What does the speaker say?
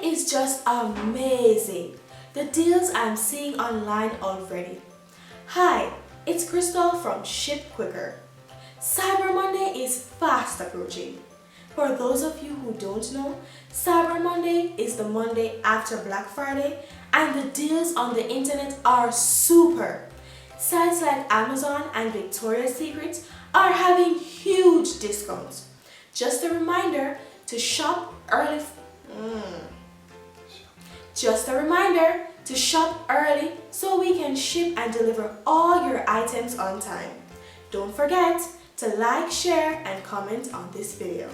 is just amazing. The deals I'm seeing online already. Hi, it's Crystal from Ship Quicker. Cyber Monday is fast approaching. For those of you who don't know, Cyber Monday is the Monday after Black Friday and the deals on the internet are super. Sites like Amazon and Victoria's Secret are having huge discounts. Just a reminder to shop early. Just a reminder to shop early so we can ship and deliver all your items on time. Don't forget to like, share, and comment on this video.